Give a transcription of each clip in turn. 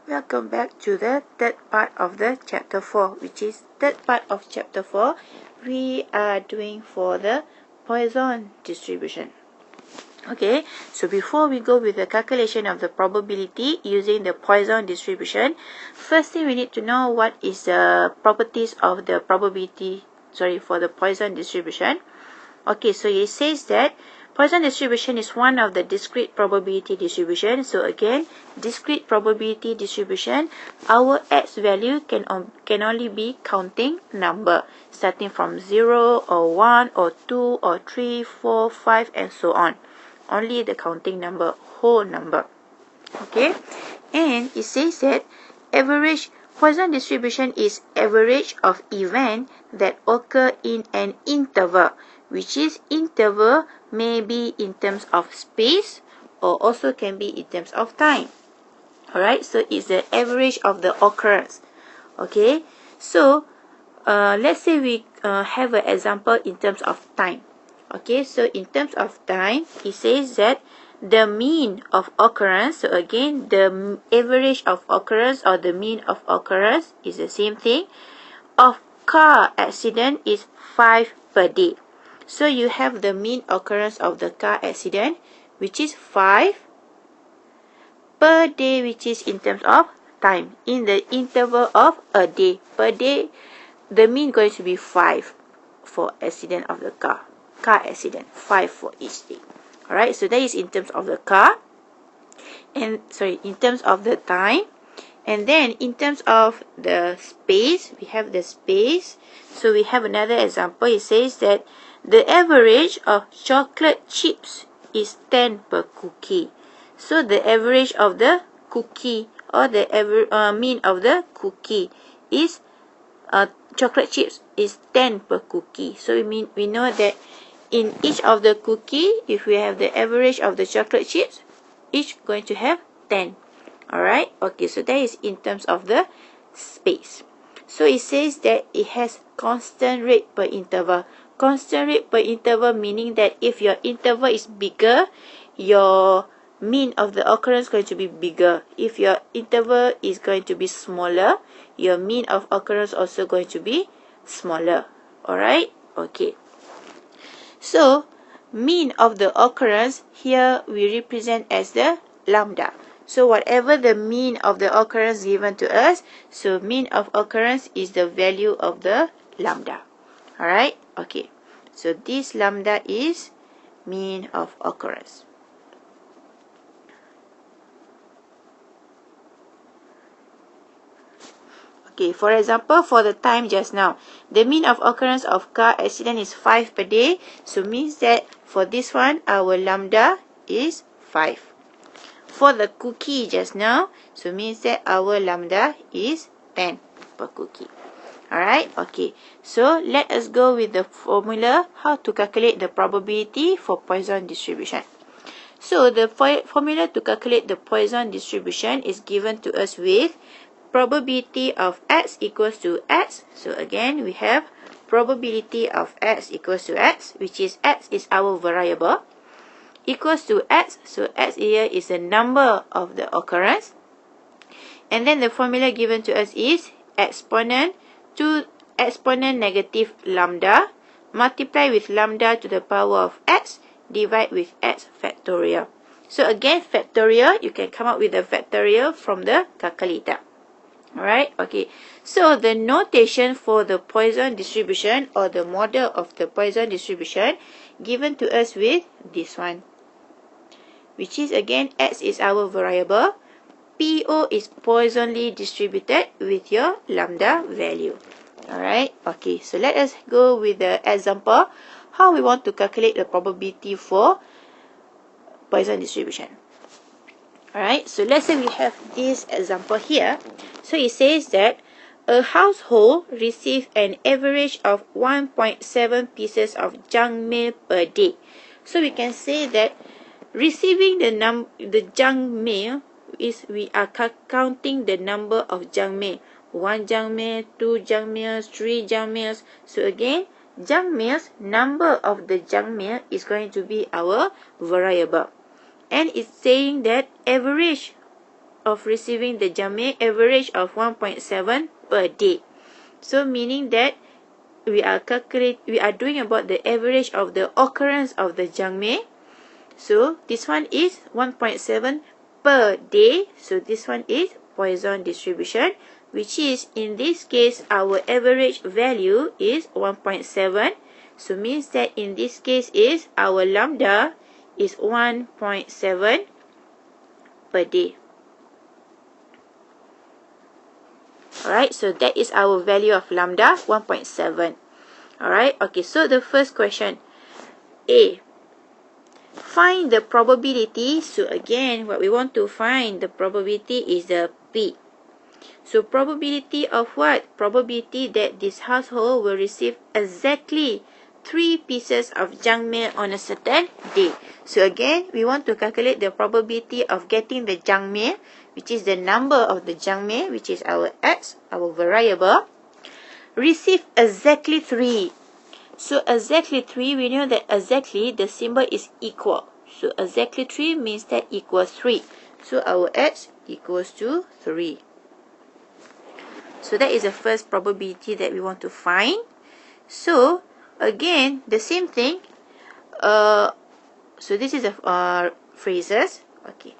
Welcome back to the third part of the chapter 4, which is third part of chapter 4. We are doing for the Poisson distribution. Okay, so before we go with the calculation of the probability using the Poisson distribution, first thing we need to know what is the properties of the for the Poisson distribution. Okay, so it says that Poisson distribution is one of the discrete probability distribution. So again, discrete probability distribution, our x value can only be counting number, starting from 0 or 1 or 2 or 3, 4, 5 and so on. Only the counting number, whole number. Okay, and it says that average Poisson distribution is average of event that occur in an interval, which is interval may be in terms of space or also can be in terms of time. Alright, so it's the average of the occurrence. Okay, so let's say we have an example in terms of time. Okay, so in terms of time, it says that the mean of occurrence, so again, the average of occurrence or the mean of occurrence is the same thing, of car accident is 5 per day. So you have the mean occurrence of the car accident, which is 5 per day, which is in terms of time, in the interval of a day. Per day, the mean going to be 5 for accident of the car accident, 5 for each day. Alright, so that is in terms of the car, and in terms of the time. And then in terms of the space, we have the space. So we have another example. It says that the average of chocolate chips is 10 per cookie. So the average of the cookie or the mean of the cookie is chocolate chips is 10 per cookie. So we know that in each of the cookie, if we have the average of the chocolate chips, each going to have 10. Alright, okay, so that is in terms of the space. So it says that it has constant rate per interval. Constant rate per interval meaning that if your interval is bigger, your mean of the occurrence is going to be bigger. If your interval is going to be smaller, your mean of occurrence also going to be smaller. Alright, okay. So, mean of the occurrence, here we represent as the lambda. So, whatever the mean of the occurrence given to us, so mean of occurrence is the value of the lambda. Alright, okay. So, this lambda is mean of occurrence. Okay, for example, for the time just now, the mean of occurrence of car accident is 5 per day. So, means that for this one, our lambda is 5. For the cookie just now, so means that our lambda is 10 per cookie. Alright, okay. So, let us go with the formula, how to calculate the probability for Poisson distribution. So, the formula to calculate the Poisson distribution is given to us with probability of x equals to x. So again, we have probability of x equals to x, which is x is our variable, equals to x. So x here is the number of the occurrence. And then the formula given to us is exponent to exponent negative lambda, multiply with lambda to the power of x, divide with x factorial. So again, factorial, you can come up with the factorial from the calculator. Alright, okay. So, the notation for the Poisson distribution or the model of the Poisson distribution given to us with this one. Which is again, x is our variable. PO is Poissonly distributed with your lambda value. Alright, okay. So, let us go with the example how we want to calculate the probability for Poisson distribution. Alright, so let's say we have this example here. So it says that a household receives an average of 1.7 pieces of junk mail per day. So we can say that receiving the junk mail is we are counting the number of junk mail. 1 junk mail, 2 junk mails, 3 junk mails. So again, junk mails, number of the junk mail is going to be our variable. And it's saying that average of receiving the jangme average of 1.7 per day. So meaning that we are doing about the average of the occurrence of the jangme. So this one is 1.7 per day. So this one is Poisson distribution, which is in this case our average value is 1.7. So means that in this case is our lambda is 1.7 per day. Alright, so that is our value of lambda, 1.7. Alright, okay, so the first question, A. Find the probability. So again, what we want to find, the probability is the P. So probability of what? Probability that this household will receive exactly 3 pieces of jangme on a certain day. So again, we want to calculate the probability of getting the jangme, which is the number of the jangme, which is our x, our variable. Receive exactly 3. So exactly 3, we know that exactly the symbol is equal. So exactly 3 means that equals 3. So our x equals to 3. So that is the first probability that we want to find. So again, the same thing. So this is the phrases. Okay.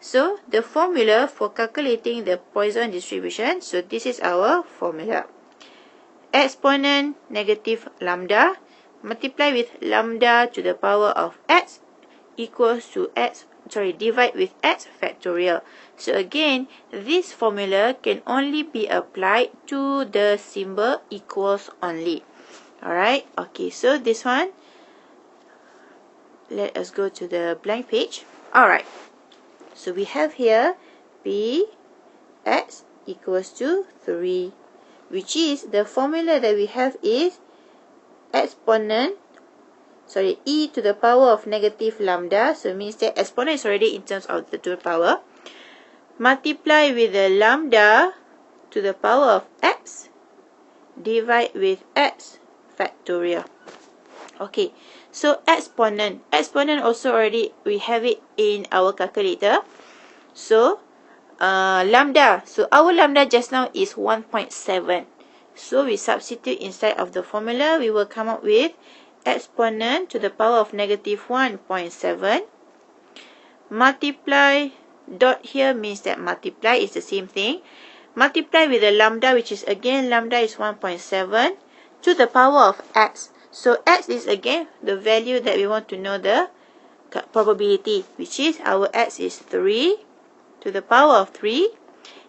So the formula for calculating the Poisson distribution. So this is our formula. Exponent negative lambda multiply with lambda to the power of x equals to divide with x factorial. So again, this formula can only be applied to the symbol equals only. Alright, okay, so this one, let us go to the blank page. Alright, so we have here P x equals to 3, which is the formula that we have is e to the power of negative lambda. So it means that exponent is already in terms of the 2 power. Multiply with the lambda to the power of x. Divide with x factorial. Okay, so exponent also already we have it in our calculator. So lambda, so our lambda just now is 1.7. So we substitute inside of the formula, we will come up with exponent to the power of negative 1.7. Multiply, dot here means that multiply is the same thing. Multiply with the lambda, which is again lambda is 1.7 to the power of x. So x is again the value that we want to know the probability, which is our x is 3 to the power of 3.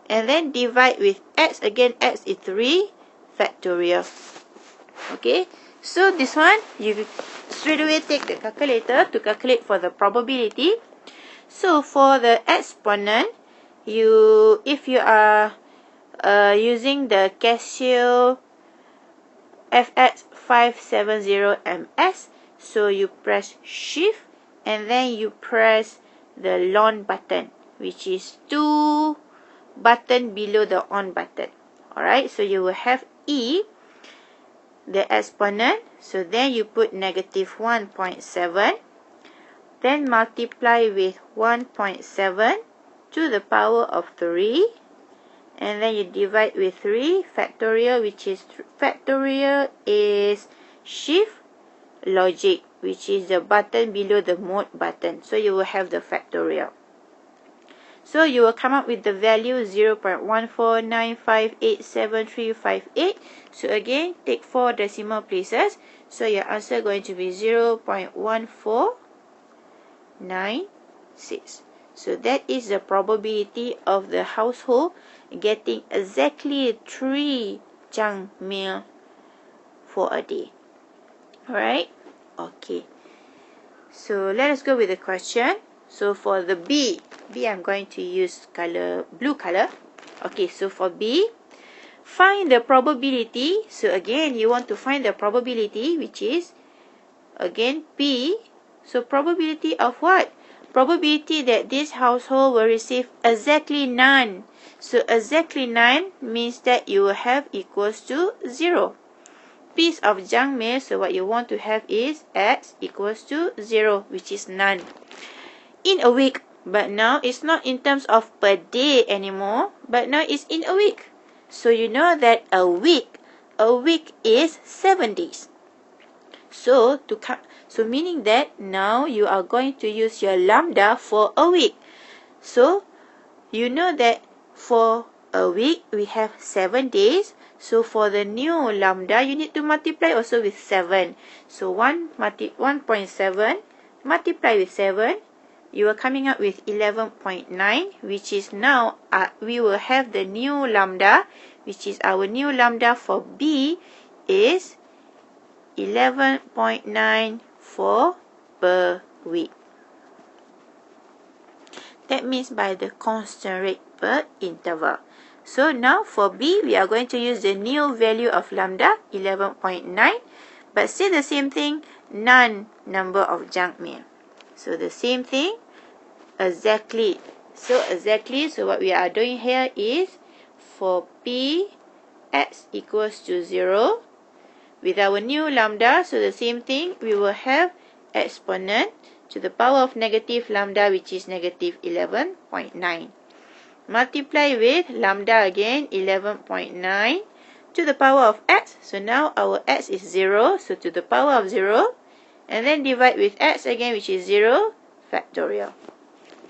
And then divide with x, again x is 3 factorial. Okay, so this one you straight away take the calculator to calculate for the probability. So for the exponent, if you are using the Casio FX570MS, so you press shift and then you press the LON button, which is 2 button below the on button. Alright, so you will have E, the exponent. So then you put negative 1.7. Then multiply with 1.7 to the power of 3. And then you divide with 3 factorial, which is factorial is shift logic, which is the button below the mode button. So you will have the factorial. So you will come up with the value 0.149587358. So again, take 4 decimal places. So your answer going to be 0.1496. So that is the probability of the household getting exactly 3 jangme for a day. Alright? Okay. So let us go with the question. So for the B I'm going to use blue color. Okay, so for B, find the probability. So again, you want to find the probability, which is again P. So probability of what? Probability that this household will receive exactly none. So exactly 9 means that you will have equals to 0. Piece of jangme, so what you want to have is x equals to 0, which is none. In a week, But now it's not in terms of per day anymore, but now it's in a week. So you know that a week is 7 days. So meaning that now you are going to use your lambda for a week. So you know that for a week we have 7 days. So for the new lambda, you need to multiply also with 7. So 1.7 multiply with 7, you are coming up with 11.9, which is now we will have the new lambda, which is our new lambda for B is 11.9 for per week. That means by the constant rate per interval. So now for B, we are going to use the new value of lambda, 11.9, but still the same thing, none number of junk mail. So the same thing, exactly. So what we are doing here is for P, x equals to 0. With our new lambda, so the same thing, we will have exponent to the power of negative lambda, which is negative 11.9. Multiply with lambda again, 11.9 to the power of x. So now our x is 0, so to the power of 0. And then divide with x again, which is 0 factorial.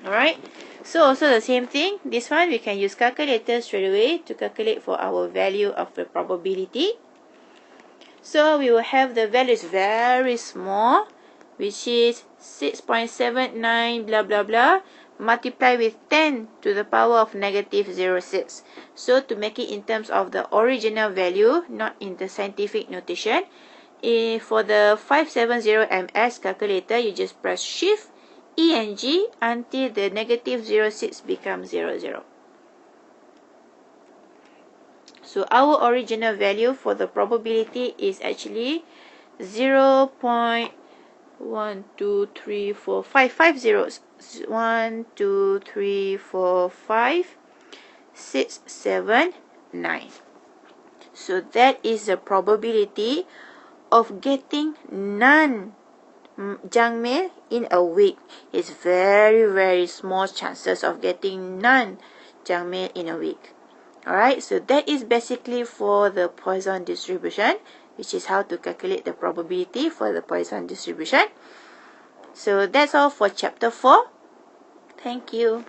Alright, so also the same thing. This one we can use calculator straight away to calculate for our value of the probability. So we will have the values very small, which is 6.79 blah blah blah, multiply with 10 to the power of negative 0.6. So to make it in terms of the original value, not in the scientific notation, for the 570 ms calculator, you just press shift E and G until the negative 0.6 becomes 00. So our original value for the probability is actually 0.12345 zeros. 1, 2, 3, 4, 5, 6, 7, 9. So that is the probability of getting none junk mail in a week. It's very, very small chances of getting none junk mail in a week. Alright, so that is basically for the Poisson distribution, which is how to calculate the probability for the Poisson distribution. So that's all for chapter 4. Thank you.